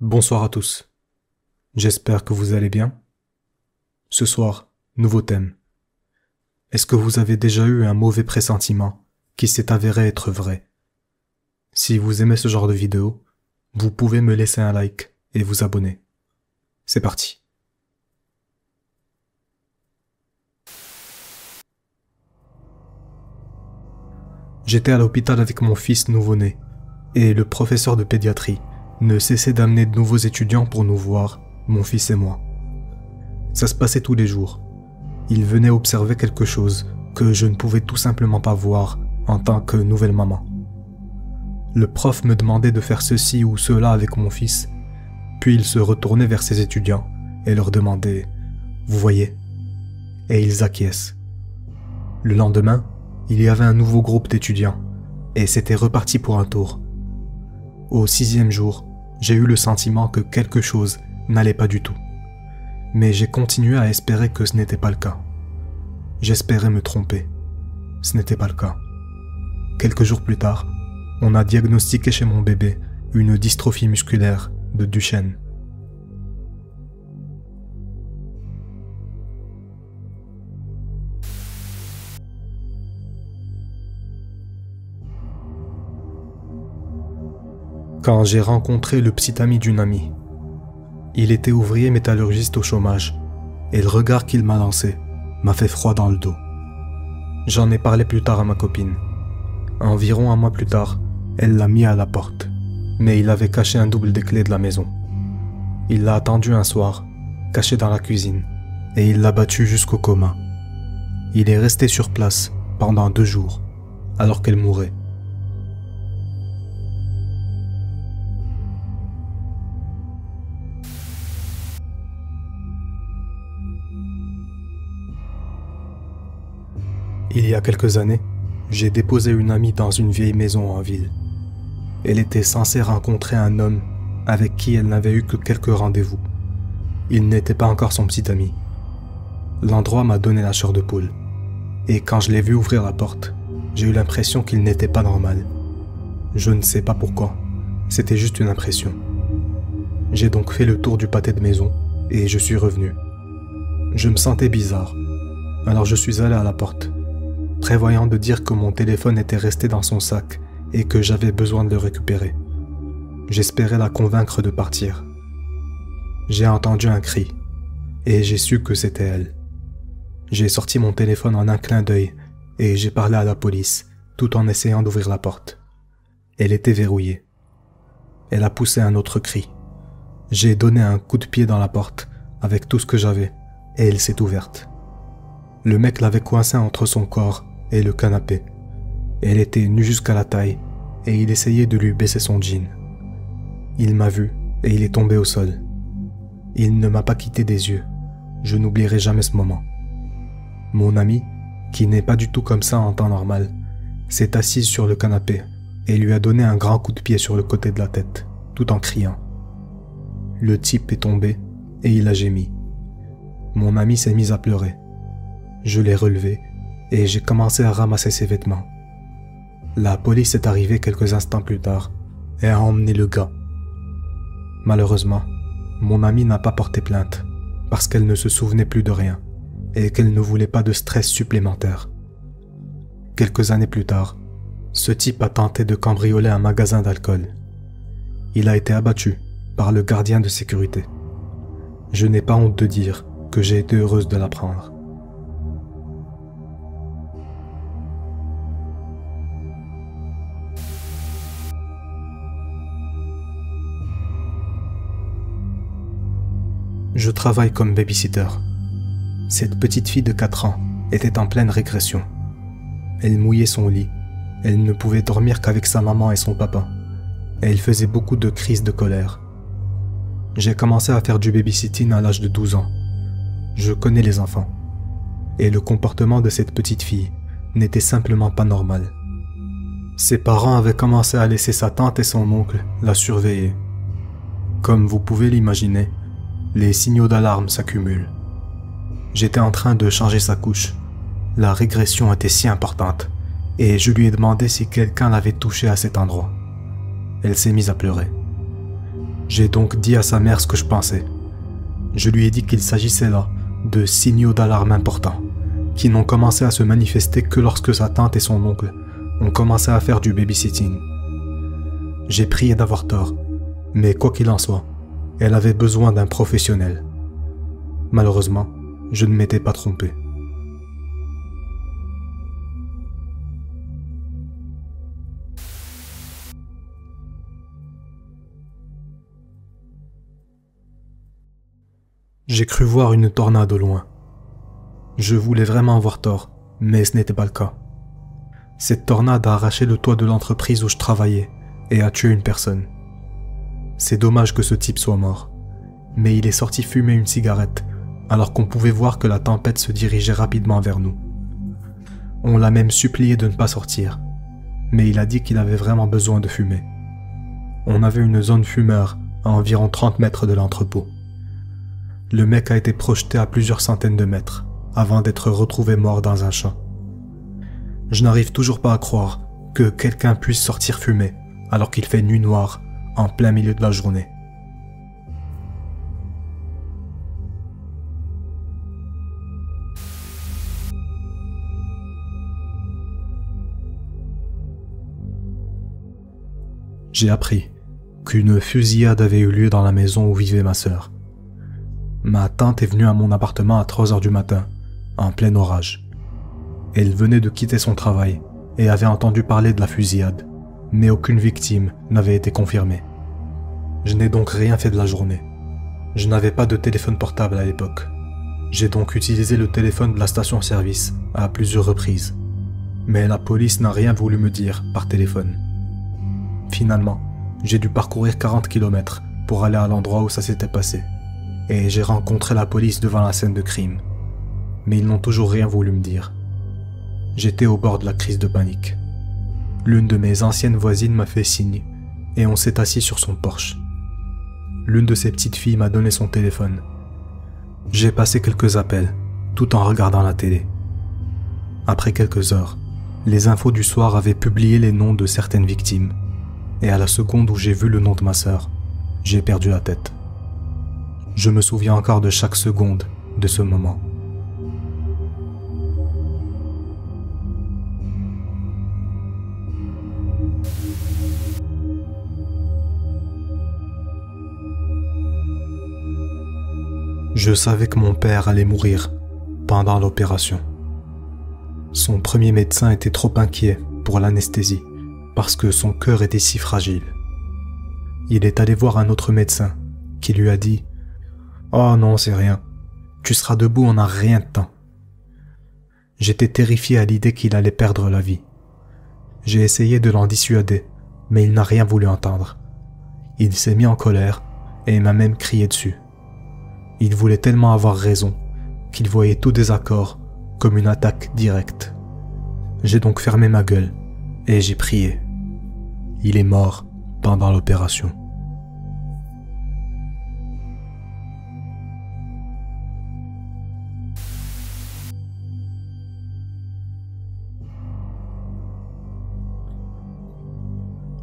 Bonsoir à tous, j'espère que vous allez bien. Ce soir, nouveau thème. Est-ce que vous avez déjà eu un mauvais pressentiment qui s'est avéré être vrai? Si vous aimez ce genre de vidéo, vous pouvez me laisser un like et vous abonner. C'est parti. J'étais à l'hôpital avec mon fils nouveau-né et le professeur de pédiatrie ne cessait d'amener de nouveaux étudiants pour nous voir, mon fils et moi. Ça se passait tous les jours. Il venait observer quelque chose que je ne pouvais tout simplement pas voir en tant que nouvelle maman. Le prof me demandait de faire ceci ou cela avec mon fils, puis il se retournait vers ses étudiants et leur demandait « Vous voyez ?» Et ils acquiescent. Le lendemain, il y avait un nouveau groupe d'étudiants et c'était reparti pour un tour. Au 6e jour, j'ai eu le sentiment que quelque chose n'allait pas du tout. Mais j'ai continué à espérer que ce n'était pas le cas. J'espérais me tromper. Ce n'était pas le cas. Quelques jours plus tard, on a diagnostiqué chez mon bébé une dystrophie musculaire de Duchenne. Quand j'ai rencontré le petit ami d'une amie, il était ouvrier métallurgiste au chômage, et le regard qu'il m'a lancé m'a fait froid dans le dos. J'en ai parlé plus tard à ma copine. Environ un mois plus tard, elle l'a mis à la porte, mais il avait caché un double des clés de la maison. Il l'a attendu un soir, caché dans la cuisine, et il l'a battu jusqu'au coma. Il est resté sur place pendant 2 jours, alors qu'elle mourait. Il y a quelques années, j'ai déposé une amie dans une vieille maison en ville. Elle était censée rencontrer un homme avec qui elle n'avait eu que quelques rendez-vous. Il n'était pas encore son petit ami. L'endroit m'a donné la chair de poule. Et quand je l'ai vu ouvrir la porte, j'ai eu l'impression qu'il n'était pas normal. Je ne sais pas pourquoi, c'était juste une impression. J'ai donc fait le tour du pâté de maison et je suis revenu. Je me sentais bizarre, alors je suis allé à la porte, prévoyant de dire que mon téléphone était resté dans son sac et que j'avais besoin de le récupérer. J'espérais la convaincre de partir. J'ai entendu un cri et j'ai su que c'était elle. J'ai sorti mon téléphone en un clin d'œil et j'ai parlé à la police tout en essayant d'ouvrir la porte. Elle était verrouillée. Elle a poussé un autre cri. J'ai donné un coup de pied dans la porte avec tout ce que j'avais et elle s'est ouverte. Le mec l'avait coincée entre son corps et le canapé. Elle était nue jusqu'à la taille et il essayait de lui baisser son jean. Il m'a vu et il est tombé au sol. Il ne m'a pas quitté des yeux. Je n'oublierai jamais ce moment. Mon amie, qui n'est pas du tout comme ça en temps normal, s'est assise sur le canapé et lui a donné un grand coup de pied sur le côté de la tête, tout en criant. Le type est tombé et il a gémi. Mon amie s'est mise à pleurer. Je l'ai relevé et j'ai commencé à ramasser ses vêtements. La police est arrivée quelques instants plus tard et a emmené le gars. Malheureusement, mon amie n'a pas porté plainte parce qu'elle ne se souvenait plus de rien et qu'elle ne voulait pas de stress supplémentaire. Quelques années plus tard, ce type a tenté de cambrioler un magasin d'alcool. Il a été abattu par le gardien de sécurité. Je n'ai pas honte de dire que j'ai été heureuse de l'apprendre. Je travaille comme babysitter. Cette petite fille de 4 ans était en pleine régression. Elle mouillait son lit. Elle ne pouvait dormir qu'avec sa maman et son papa. Et elle faisait beaucoup de crises de colère. J'ai commencé à faire du babysitting à l'âge de 12 ans. Je connais les enfants. Et le comportement de cette petite fille n'était simplement pas normal. Ses parents avaient commencé à laisser sa tante et son oncle la surveiller. Comme vous pouvez l'imaginer, les signaux d'alarme s'accumulent. J'étais en train de changer sa couche. La régression était si importante et je lui ai demandé si quelqu'un l'avait touchée à cet endroit. Elle s'est mise à pleurer. J'ai donc dit à sa mère ce que je pensais. Je lui ai dit qu'il s'agissait là de signaux d'alarme importants, qui n'ont commencé à se manifester que lorsque sa tante et son oncle ont commencé à faire du babysitting. J'ai prié d'avoir tort, mais quoi qu'il en soit, elle avait besoin d'un professionnel. Malheureusement, je ne m'étais pas trompé. J'ai cru voir une tornade au loin. Je voulais vraiment avoir tort, mais ce n'était pas le cas. Cette tornade a arraché le toit de l'entreprise où je travaillais et a tué une personne. C'est dommage que ce type soit mort, mais il est sorti fumer une cigarette alors qu'on pouvait voir que la tempête se dirigeait rapidement vers nous. On l'a même supplié de ne pas sortir, mais il a dit qu'il avait vraiment besoin de fumer. On avait une zone fumeur à environ 30 mètres de l'entrepôt. Le mec a été projeté à plusieurs centaines de mètres avant d'être retrouvé mort dans un champ. Je n'arrive toujours pas à croire que quelqu'un puisse sortir fumer alors qu'il fait nuit noire en plein milieu de la journée. J'ai appris qu'une fusillade avait eu lieu dans la maison où vivait ma sœur. Ma tante est venue à mon appartement à 3 heures du matin, en plein orage. Elle venait de quitter son travail et avait entendu parler de la fusillade, mais aucune victime n'avait été confirmée. Je n'ai donc rien fait de la journée. Je n'avais pas de téléphone portable à l'époque. J'ai donc utilisé le téléphone de la station-service à plusieurs reprises, mais la police n'a rien voulu me dire par téléphone. Finalement, j'ai dû parcourir 40 km pour aller à l'endroit où ça s'était passé. Et j'ai rencontré la police devant la scène de crime. Mais ils n'ont toujours rien voulu me dire. J'étais au bord de la crise de panique. L'une de mes anciennes voisines m'a fait signe et on s'est assis sur son porche. L'une de ses petites filles m'a donné son téléphone. J'ai passé quelques appels, tout en regardant la télé. Après quelques heures, les infos du soir avaient publié les noms de certaines victimes. Et à la seconde où j'ai vu le nom de ma sœur, j'ai perdu la tête. Je me souviens encore de chaque seconde de ce moment. Je savais que mon père allait mourir pendant l'opération. Son premier médecin était trop inquiet pour l'anesthésie parce que son cœur était si fragile. Il est allé voir un autre médecin qui lui a dit « Oh non, c'est rien. Tu seras debout en un rien de temps. » J'étais terrifié à l'idée qu'il allait perdre la vie. J'ai essayé de l'en dissuader, mais il n'a rien voulu entendre. Il s'est mis en colère et m'a même crié dessus. Il voulait tellement avoir raison qu'il voyait tout désaccord comme une attaque directe. J'ai donc fermé ma gueule et j'ai prié. Il est mort pendant l'opération.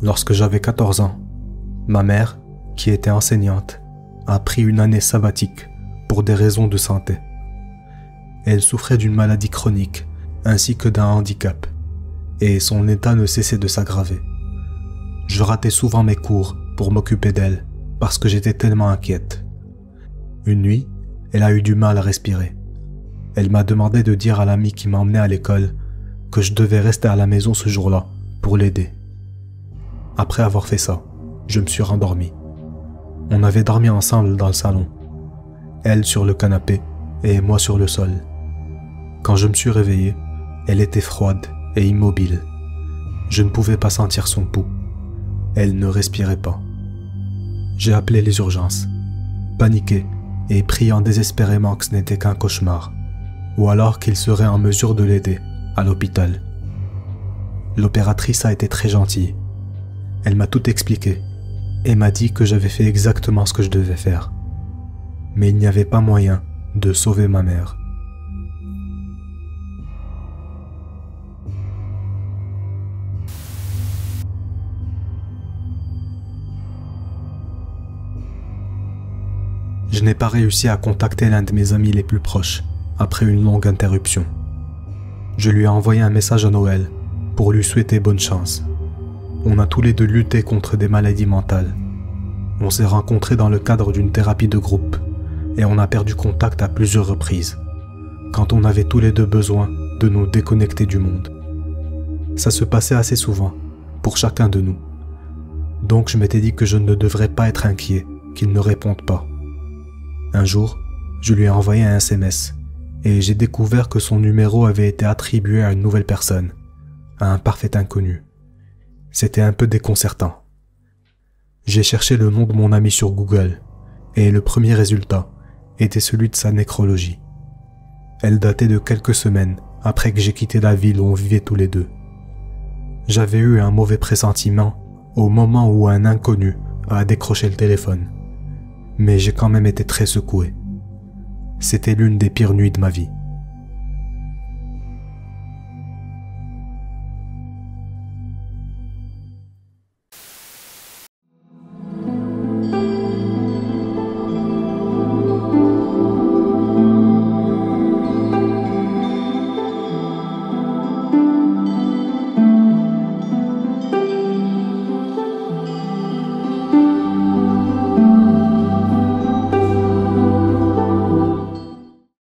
Lorsque j'avais 14 ans, ma mère, qui était enseignante, a pris une année sabbatique pour des raisons de santé. Elle souffrait d'une maladie chronique ainsi que d'un handicap, et son état ne cessait de s'aggraver. Je ratais souvent mes cours pour m'occuper d'elle parce que j'étais tellement inquiète. Une nuit, elle a eu du mal à respirer. Elle m'a demandé de dire à l'ami qui m'emmenait à l'école que je devais rester à la maison ce jour-là pour l'aider. Après avoir fait ça, je me suis rendormi. On avait dormi ensemble dans le salon, elle sur le canapé et moi sur le sol. Quand je me suis réveillé, elle était froide et immobile. Je ne pouvais pas sentir son pouls. Elle ne respirait pas. J'ai appelé les urgences, paniqué et priant désespérément que ce n'était qu'un cauchemar, ou alors qu'il serait en mesure de l'aider à l'hôpital. L'opératrice a été très gentille. Elle m'a tout expliqué et m'a dit que j'avais fait exactement ce que je devais faire. Mais il n'y avait pas moyen de sauver ma mère. Je n'ai pas réussi à contacter l'un de mes amis les plus proches après une longue interruption. Je lui ai envoyé un message à Noël pour lui souhaiter bonne chance. On a tous les deux lutté contre des maladies mentales. On s'est rencontrés dans le cadre d'une thérapie de groupe et on a perdu contact à plusieurs reprises, quand on avait tous les deux besoin de nous déconnecter du monde. Ça se passait assez souvent, pour chacun de nous. Donc je m'étais dit que je ne devrais pas être inquiet qu'il ne réponde pas. Un jour, je lui ai envoyé un SMS et j'ai découvert que son numéro avait été attribué à une nouvelle personne, à un parfait inconnu. C'était un peu déconcertant. J'ai cherché le nom de mon ami sur Google et le premier résultat était celui de sa nécrologie. Elle datait de quelques semaines après que j'ai quitté la ville où on vivait tous les deux. J'avais eu un mauvais pressentiment au moment où un inconnu a décroché le téléphone, mais j'ai quand même été très secoué. C'était l'une des pires nuits de ma vie.